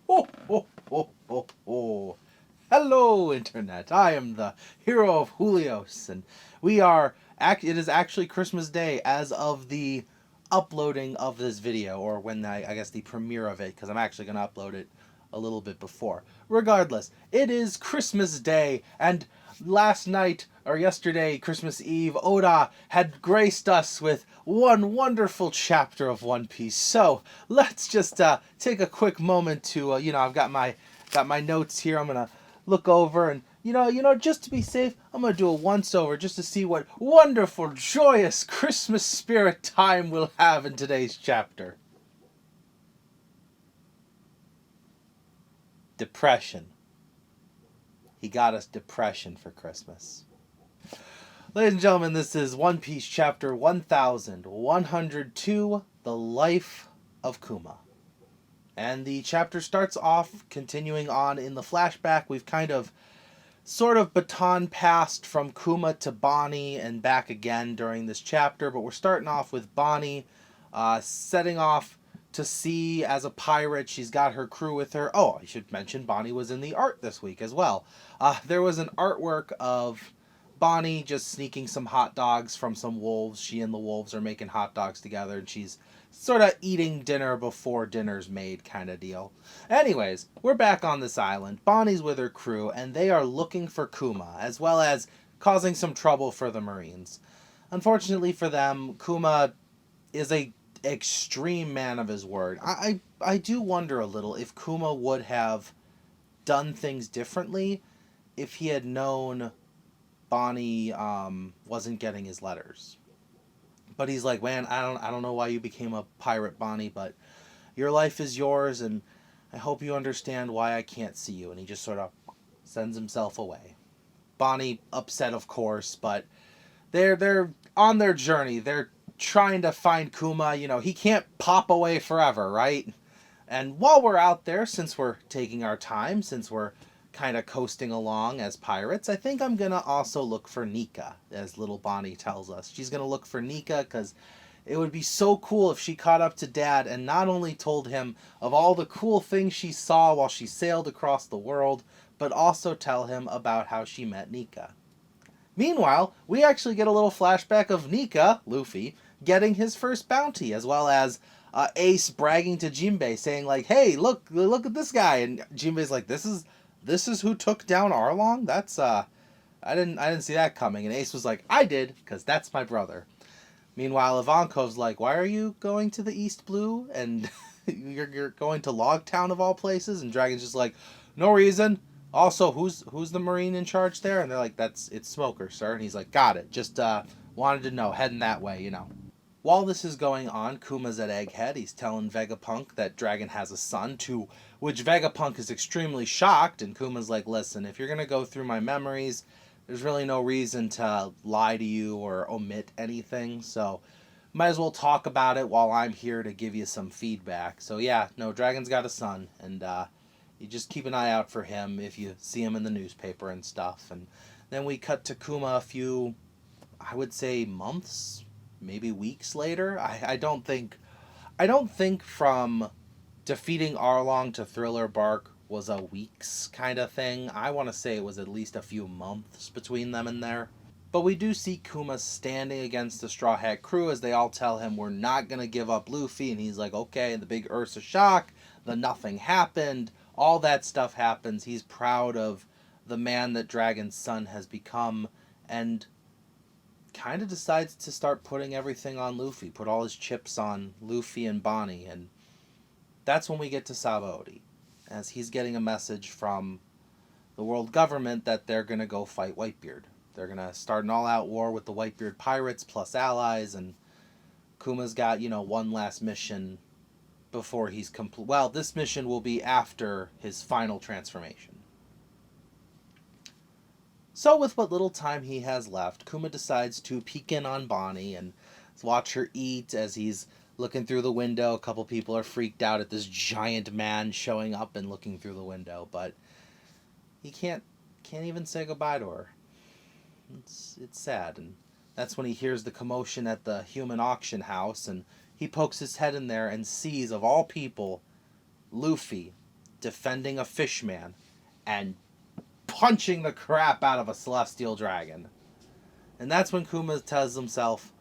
Ho, ho, ho, ho, ho. Hello, Internet. I am the hero of Julios, and it is actually Christmas Day as of the uploading of this video, or when I guess the premiere of it, because I'm actually going to upload it a little bit before. Regardless, it is Christmas Day, and last night, or yesterday, Christmas Eve, Oda had graced us with one wonderful chapter of One Piece. So let's just take a quick moment to, I've got my notes here. I'm gonna look over and just to be safe, I'm gonna do a once over just to see what wonderful, joyous Christmas spirit time we'll have in today's chapter. Depression. He got us depression for Christmas. Ladies and gentlemen, this is One Piece chapter 1102, The Life of Kuma. And the chapter starts off continuing on in the flashback. We've kind of sort of baton passed from Kuma to Bonnie and back again during this chapter, but we're starting off with Bonnie setting off to sea as a pirate. She's got her crew with her. Oh, I should mention Bonnie was in the art this week as well. There was an artwork of Bonnie just sneaking some hot dogs from some wolves. She and the wolves are making hot dogs together, and she's sort of eating dinner before dinner's made kind of deal. Anyways, we're back on this island. Bonnie's with her crew, and they are looking for Kuma, as well as causing some trouble for the Marines. Unfortunately for them, Kuma is a extreme man of his word. I do wonder a little if Kuma would have done things differently if he had known Bonnie wasn't getting his letters. But he's like, man, I don't know why you became a pirate, Bonnie, but your life is yours, and I hope you understand why I can't see you. And he just sort of sends himself away. Bonnie upset, of course, but they're on their journey. They're trying to find Kuma. He can't pop away forever, right? And while we're out there, since we're taking our time, since we're kind of coasting along as pirates, I think I'm going to also look for Nika, as little Bonnie tells us. She's going to look for Nika because it would be so cool if she caught up to Dad and not only told him of all the cool things she saw while she sailed across the world, but also tell him about how she met Nika. Meanwhile, we actually get a little flashback of Nika, Luffy, getting his first bounty, as well as Ace bragging to Jinbei, saying like, "Hey, look at this guy," and Jinbei's like, "This is who took down Arlong? That's I didn't see that coming." And Ace was like, "I did, because that's my brother." Meanwhile, Ivankov's like, "Why are you going to the East Blue? And you're going to Logtown of all places?" And Dragon's just like, "No reason. Also, who's the Marine in charge there?" And they're like, "It's Smoker, sir." And he's like, "Got it. Just wanted to know. Heading that way, While this is going on, Kuma's at Egghead. He's telling Vegapunk that Dragon has a son, to which Vegapunk is extremely shocked, and Kuma's like, "Listen, if you're going to go through my memories, there's really no reason to lie to you or omit anything, so might as well talk about it while I'm here to give you some feedback." So yeah, no, Dragon's got a son, and you just keep an eye out for him if you see him in the newspaper and stuff. And then we cut to Kuma a few, I would say, months, maybe weeks later. I don't think from defeating Arlong to Thriller Bark was a weeks kind of thing. I want to say it was at least a few months between them and there. But we do see Kuma standing against the Straw Hat crew as they all tell him, "We're not going to give up Luffy." And he's like, "Okay." And the big Ursa shock, the nothing happened, all that stuff happens. He's proud of the man that Dragon's son has become, and kind of decides to start putting everything on Luffy, put all his chips on Luffy and Bonnie. And that's when we get to Sabaody, as he's getting a message from the world government that they're going to go fight Whitebeard. They're going to start an all-out war with the Whitebeard pirates plus allies, and Kuma's got, one last mission before he's complete. Well, this mission will be after his final transformation. So with what little time he has left, Kuma decides to peek in on Bonnie and watch her eat as he's looking through the window. A couple people are freaked out at this giant man showing up and looking through the window, but he can't even say goodbye to her. It's sad, and that's when he hears the commotion at the human auction house, and he pokes his head in there and sees, of all people, Luffy defending a fishman and punching the crap out of a celestial dragon. And that's when Kuma tells himself,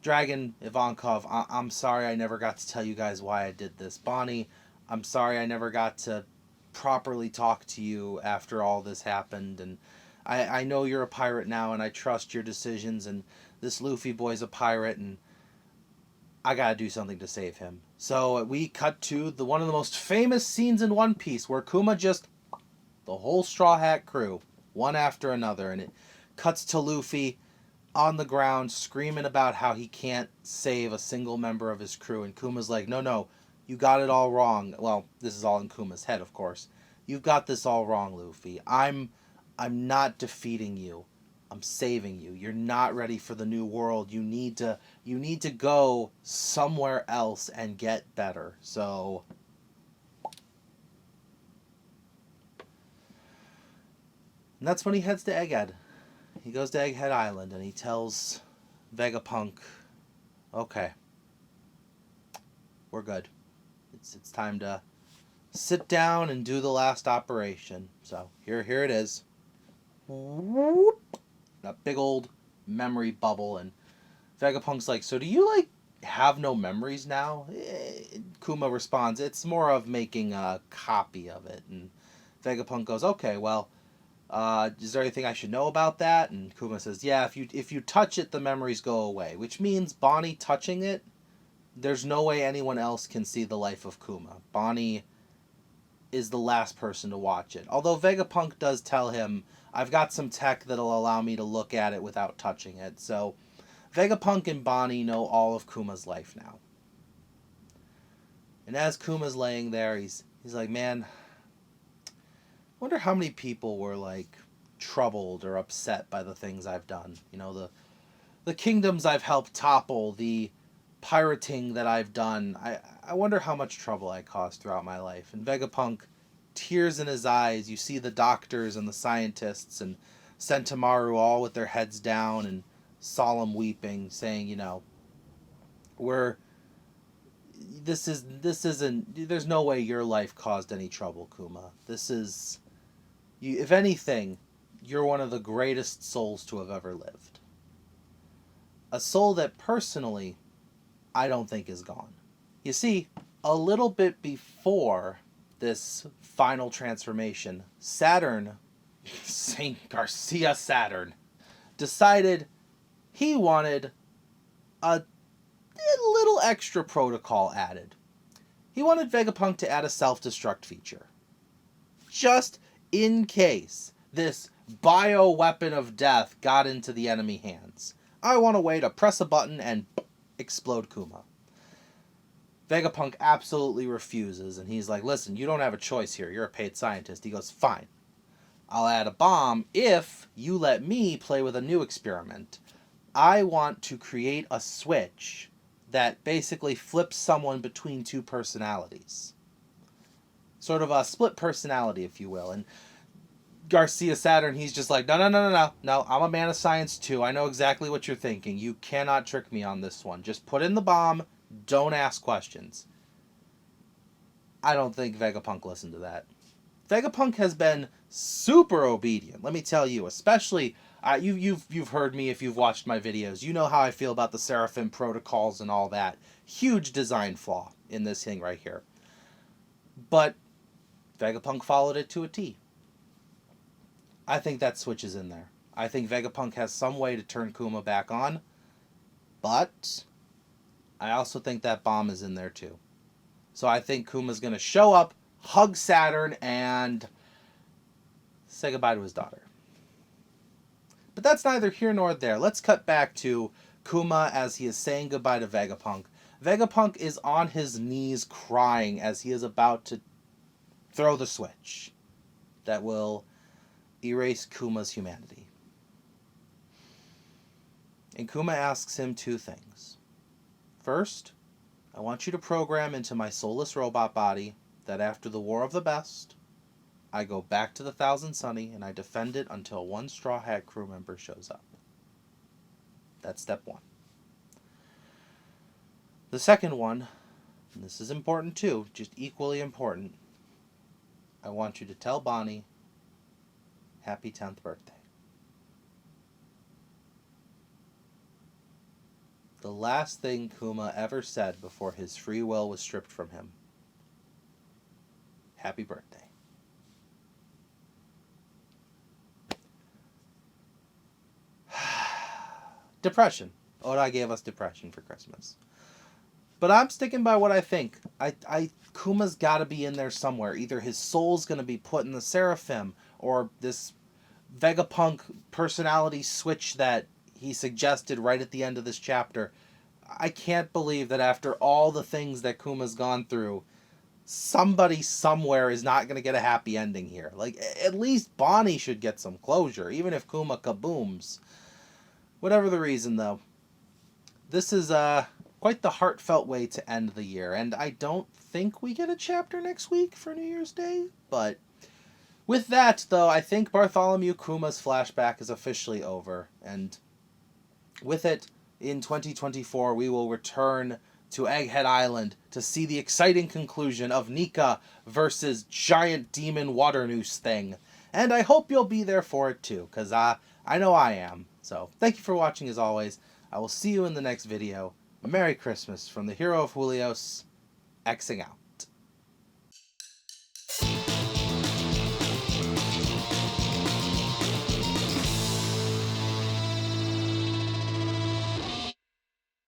Dragon Ivankov, I'm sorry I never got to tell you guys why I did this. Bonnie, I'm sorry I never got to properly talk to you after all this happened. And I know you're a pirate now, and I trust your decisions, and this Luffy boy's a pirate, and I gotta do something to save him. So we cut to one of the most famous scenes in One Piece, where Kuma just, the whole Straw Hat crew, one after another, and it cuts to Luffy on the ground screaming about how he can't save a single member of his crew, and Kuma's like, no, you got it all wrong. Well, this is all in Kuma's head, of course. You've got this all wrong, Luffy. I'm not defeating you. I'm saving you. You're not ready for the new world. You need to go somewhere else and get better. So and that's when he heads to Egghead. He goes to Egghead Island and he tells Vegapunk, okay, we're good. It's time to sit down and do the last operation. So here it is. That big old memory bubble, and Vegapunk's like, so do you have no memories now? Kuma responds, it's more of making a copy of it. And Vegapunk goes, okay, well, is there anything I should know about that? And Kuma says, yeah, if you touch it, the memories go away. Which means Bonnie touching it, there's no way anyone else can see the life of Kuma. Bonnie is the last person to watch it. Although Vegapunk does tell him, I've got some tech that'll allow me to look at it without touching it. So Vegapunk and Bonnie know all of Kuma's life now. And as Kuma's laying there, he's like, man, I wonder how many people were troubled or upset by the things I've done. You know, the kingdoms I've helped topple, the pirating that I've done. I wonder how much trouble I caused throughout my life. And Vegapunk, tears in his eyes, you see the doctors and the scientists and Sentomaru all with their heads down and solemn weeping, saying, there's no way your life caused any trouble, Kuma. If anything, you're one of the greatest souls to have ever lived. A soul that personally, I don't think is gone. You see, a little bit before this final transformation, Saturn, Saint Garcia Saturn, decided he wanted a little extra protocol added. He wanted Vegapunk to add a self-destruct feature. Just in case this bioweapon of death got into the enemy hands. I want a way to press a button and explode Kuma. Vegapunk absolutely refuses, and he's like, listen, you don't have a choice here. You're a paid scientist. He goes, fine. I'll add a bomb if you let me play with a new experiment. I want to create a switch that basically flips someone between two personalities. Sort of a split personality, if you will. And Garcia Saturn, he's just like, no, I'm a man of science too. I know exactly what you're thinking. You cannot trick me on this one. Just put in the bomb. Don't ask questions. I don't think Vegapunk listened to that. Vegapunk has been super obedient. Let me tell you, especially you've heard me if you've watched my videos. You know how I feel about the Seraphim protocols and all that. Huge design flaw in this thing right here. But Vegapunk followed it to a T. I think that switch is in there. I think Vegapunk has some way to turn Kuma back on. But I also think that bomb is in there too. So I think Kuma's going to show up, hug Saturn, and say goodbye to his daughter. But that's neither here nor there. Let's cut back to Kuma as he is saying goodbye to Vegapunk. Vegapunk is on his knees crying as he is about to throw the switch that will erase Kuma's humanity. And Kuma asks him two things. First, I want you to program into my soulless robot body that after the War of the Best, I go back to the Thousand Sunny and I defend it until one Straw Hat crew member shows up. That's step one. The second one, and this is important too, just equally important, I want you to tell Bonnie, happy 10th birthday. The last thing Kuma ever said before his free will was stripped from him. Happy birthday. Depression. Oda gave us depression for Christmas. But I'm sticking by what I think. Kuma's got to be in there somewhere. Either his soul's going to be put in the Seraphim, or this Vegapunk personality switch that he suggested right at the end of this chapter. I can't believe that after all the things that Kuma's gone through, somebody somewhere is not going to get a happy ending here. Like, at least Bonnie should get some closure, even if Kuma kabooms. Whatever the reason, though, this is quite the heartfelt way to end the year, and I don't think we get a chapter next week for New Year's Day, but with that, though, I think Bartholomew Kuma's flashback is officially over, and with it, in 2024, we will return to Egghead Island to see the exciting conclusion of Nika versus Giant Demon Water Noose thing, and I hope you'll be there for it too, because I know I am. So, thank you for watching as always. I will see you in the next video. Merry Christmas from the Hero of Julios, Xing out.